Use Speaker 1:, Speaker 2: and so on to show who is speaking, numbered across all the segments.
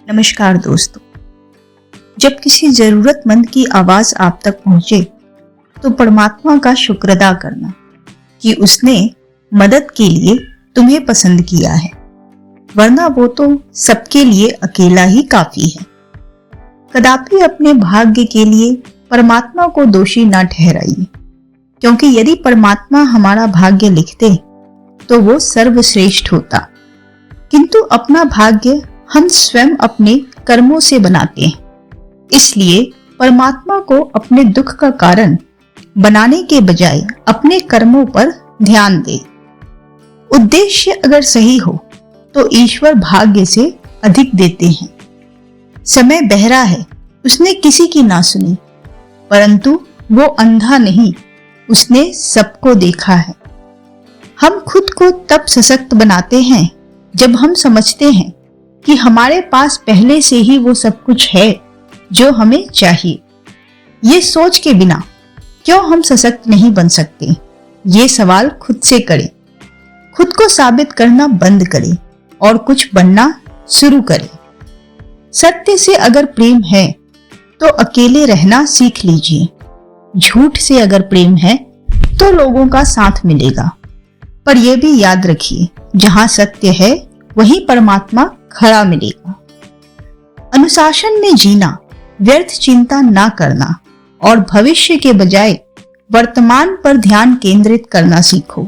Speaker 1: नमस्कार दोस्तों। जब किसी जरूरतमंद की आवाज आप तक पहुंचे तो परमात्मा का शुक्र अदा करना कि उसने मदद के लिए तुम्हें पसंद किया है, वरना वो तो सबके लिए अकेला ही काफी है। कदापि अपने भाग्य के लिए परमात्मा को दोषी न ठहराइए, क्योंकि यदि परमात्मा हमारा भाग्य लिखते तो वो सर्वश्रेष्ठ होता, किंतु अपना भाग्य हम स्वयं अपने कर्मों से बनाते हैं। इसलिए परमात्मा को अपने दुख का कारण बनाने के बजाय अपने कर्मों पर ध्यान दे। उद्देश्य अगर सही हो तो ईश्वर भाग्य से अधिक देते हैं। समय बहरा है, उसने किसी की ना सुनी, परंतु वो अंधा नहीं, उसने सबको देखा है। हम खुद को तब सशक्त बनाते हैं जब हम समझते हैं कि हमारे पास पहले से ही वो सब कुछ है जो हमें चाहिए। ये सोच के बिना क्यों हम सशक्त नहीं बन सकते, ये सवाल खुद से करें। खुद को साबित करना बंद करें और कुछ बनना शुरू करें। सत्य से अगर प्रेम है तो अकेले रहना सीख लीजिए। झूठ से अगर प्रेम है तो लोगों का साथ मिलेगा। पर यह भी याद रखिए, जहां सत्य है वहीं परमात्मा खड़ा मिलेगा। अनुशासन में जीना, व्यर्थ चिंता ना करना और भविष्य के बजाय वर्तमान पर ध्यान केंद्रित करना सीखो।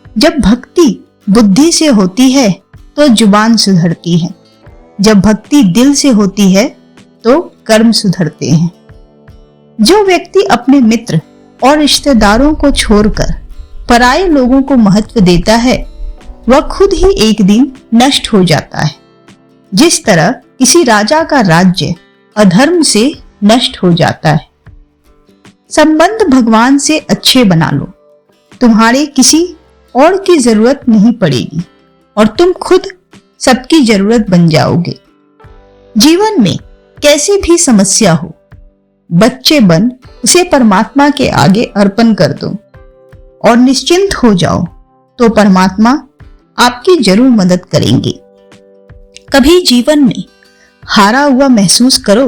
Speaker 1: जब भक्ति बुद्धि से होती है तो जुबान सुधरती है, जब भक्ति दिल से होती है तो कर्म सुधरते हैं। जो व्यक्ति अपने मित्र और रिश्तेदारों को छोड़कर पराये लोगों को महत्व देता है वह खुद ही एक दिन नष्ट हो जाता है। जिस तरह किसी राजा का राज्य अधर्म से नष्ट हो जाता है। संबंध भगवान से अच्छे बना लो, तुम्हारे किसी और की जरूरत नहीं पड़ेगी और तुम खुद सबकी जरूरत बन जाओगे। जीवन में कैसी भी समस्या हो, बच्चे बन उसे परमात्मा के आगे अर्पण कर दो और निश्चिंत हो जाओ, तो परमात्मा आपकी जरूर मदद करेंगे। कभी जीवन में हारा हुआ महसूस करो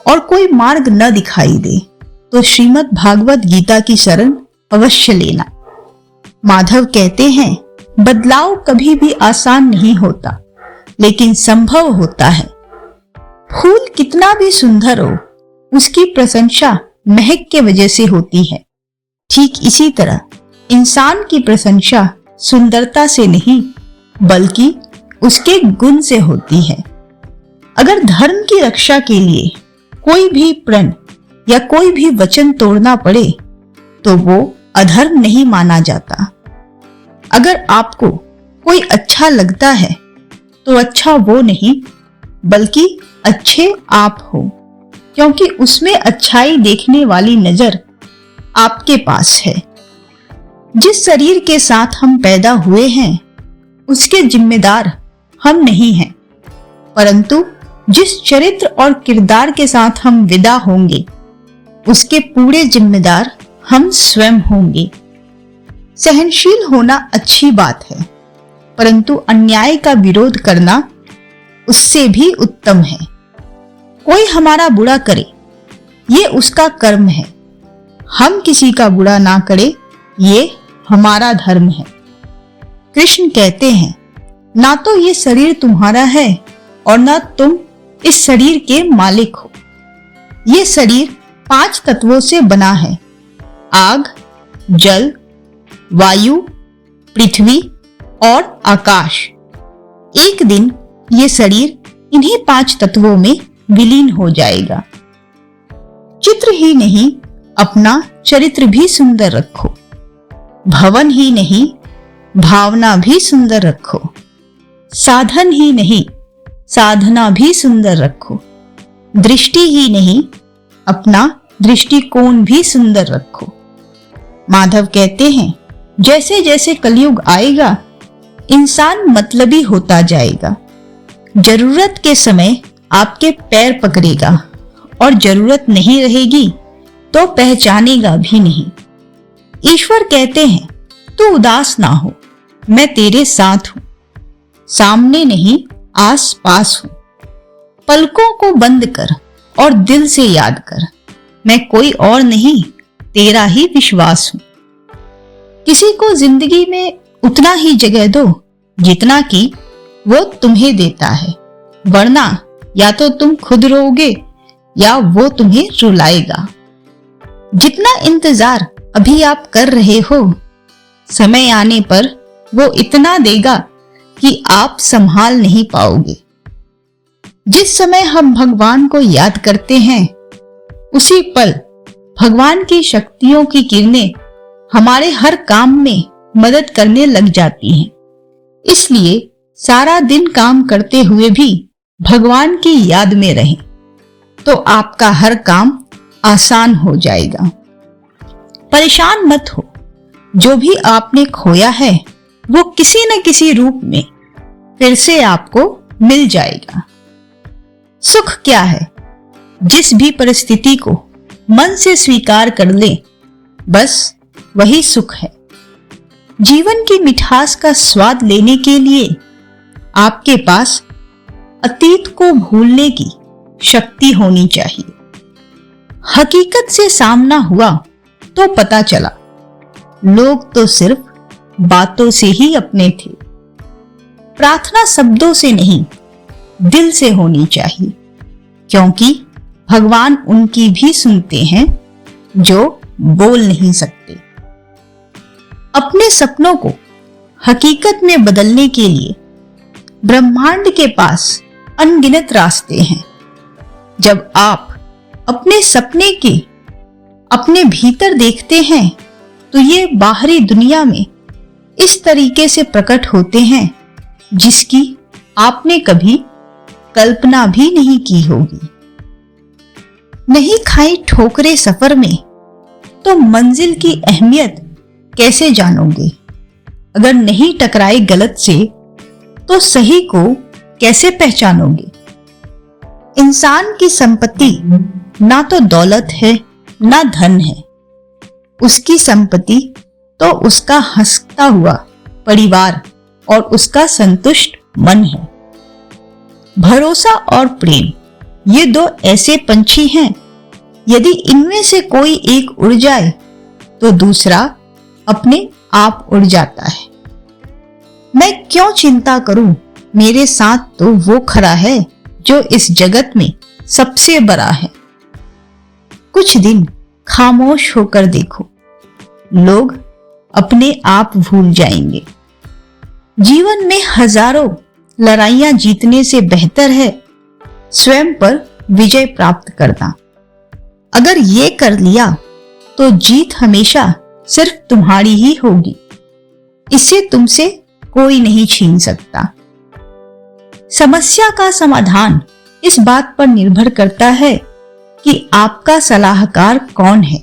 Speaker 1: और कोई मार्ग न दिखाई दे तो श्रीमद् भागवत गीता की शरण अवश्य लेना। माधव कहते हैं, बदलाव कभी भी आसान नहीं होता, लेकिन संभव होता है। फूल कितना भी सुंदर हो, उसकी प्रशंसा महक के वजह से होती है। ठीक इसी तरह इंसान की प्रशंसा सुंदरता से नहीं बल्कि उसके गुण से होती है। अगर धर्म की रक्षा के लिए कोई भी प्रण या कोई भी वचन तोड़ना पड़े तो वो अधर्म नहीं माना जाता। अगर आपको कोई अच्छा लगता है तो अच्छा वो नहीं बल्कि अच्छे आप हो, क्योंकि उसमें अच्छाई देखने वाली नजर आपके पास है। जिस शरीर के साथ हम पैदा हुए हैं उसके जिम्मेदार हम नहीं हैं, परंतु जिस चरित्र और किरदार के साथ हम विदा होंगे उसके पूरे जिम्मेदार हम स्वयं होंगे। सहनशील होना अच्छी बात है, परंतु अन्याय का विरोध करना उससे भी उत्तम है। कोई हमारा बुरा करे ये उसका कर्म है, हम किसी का बुरा ना करें ये हमारा धर्म है। कृष्ण कहते हैं, ना तो ये शरीर तुम्हारा है और ना तुम इस शरीर के मालिक हो। ये शरीर 5 तत्वों से बना है, आग, जल, वायु, पृथ्वी और आकाश। एक दिन ये शरीर इन्हीं 5 तत्वों में विलीन हो जाएगा। चित्र ही नहीं, अपना चरित्र भी सुंदर रखो। भवन ही नहीं, भावना भी सुंदर रखो। साधन ही नहीं, साधना भी सुंदर रखो। दृष्टि ही नहीं, अपना दृष्टिकोण भी सुंदर रखो। माधव कहते हैं, जैसे जैसे कलयुग आएगा इंसान मतलबी होता जाएगा। जरूरत के समय आपके पैर पकड़ेगा और जरूरत नहीं रहेगी तो पहचानेगा भी नहीं। ईश्वर कहते हैं, तू उदास ना हो, मैं तेरे साथ हूं। सामने नहीं आस पास हूं। पलकों को बंद कर और दिल से याद कर, मैं कोई और नहीं, तेरा ही विश्वास हूं। किसी को जिंदगी में उतना ही जगह दो जितना कि वो तुम्हें देता है, वरना या तो तुम खुद रोओगे या वो तुम्हें रुलाएगा। जितना इंतजार अभी आप कर रहे हो, समय आने पर वो इतना देगा कि आप संभाल नहीं पाओगे। जिस समय हम भगवान को याद करते हैं, उसी पल भगवान की शक्तियों की किरणें हमारे हर काम में मदद करने लग जाती हैं। इसलिए सारा दिन काम करते हुए भी भगवान की याद में रहें, तो आपका हर काम आसान हो जाएगा। परेशान मत हो, जो भी आपने खोया है वो किसी न किसी रूप में फिर से आपको मिल जाएगा। सुख क्या है? जिस भी परिस्थिति को मन से स्वीकार कर ले, बस वही सुख है। जीवन की मिठास का स्वाद लेने के लिए आपके पास अतीत को भूलने की शक्ति होनी चाहिए। हकीकत से सामना हुआ तो पता चला, लोग तो सिर्फ बातों से ही अपने थे। प्रार्थना शब्दों से नहीं, दिल से होनी चाहिए, क्योंकि भगवान उनकी भी सुनते हैं जो बोल नहीं सकते। अपने सपनों को हकीकत में बदलने के लिए ब्रह्मांड के पास अनगिनत रास्ते हैं। जब आप अपने सपने के अपने भीतर देखते हैं, तो ये बाहरी दुनिया में इस तरीके से प्रकट होते हैं जिसकी आपने कभी कल्पना भी नहीं की होगी। नहीं खाई ठोकरें सफर में तो मंजिल की अहमियत कैसे जानोगे? अगर नहीं टकराए गलत से तो सही को कैसे पहचानोगे? इंसान की संपत्ति ना तो दौलत है ना धन है, उसकी संपत्ति तो उसका हंसता हुआ परिवार और उसका संतुष्ट मन है। भरोसा और प्रेम, ये दो ऐसे पंछी हैं, यदि इनमें से कोई एक उड़ जाए तो दूसरा अपने आप उड़ जाता है। मैं क्यों चिंता करूं, मेरे साथ तो वो खड़ा है जो इस जगत में सबसे बड़ा है। कुछ दिन खामोश होकर देखो, लोग अपने आप भूल जाएंगे। जीवन में हजारों लड़ाइयां जीतने से बेहतर है स्वयं पर विजय प्राप्त करना। अगर ये कर लिया तो जीत हमेशा सिर्फ तुम्हारी ही होगी, इसे तुमसे कोई नहीं छीन सकता। समस्या का समाधान इस बात पर निर्भर करता है कि आपका सलाहकार कौन है।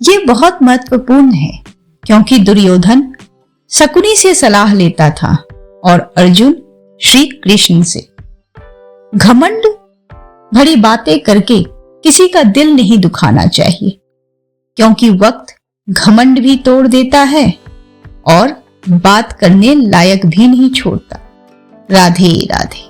Speaker 1: ये बहुत महत्वपूर्ण है, क्योंकि दुर्योधन शकुनी से सलाह लेता था और अर्जुन श्री कृष्ण से। घमंड भरी बातें करके किसी का दिल नहीं दुखाना चाहिए, क्योंकि वक्त घमंड भी तोड़ देता है और बात करने लायक भी नहीं छोड़ता। राधे राधे।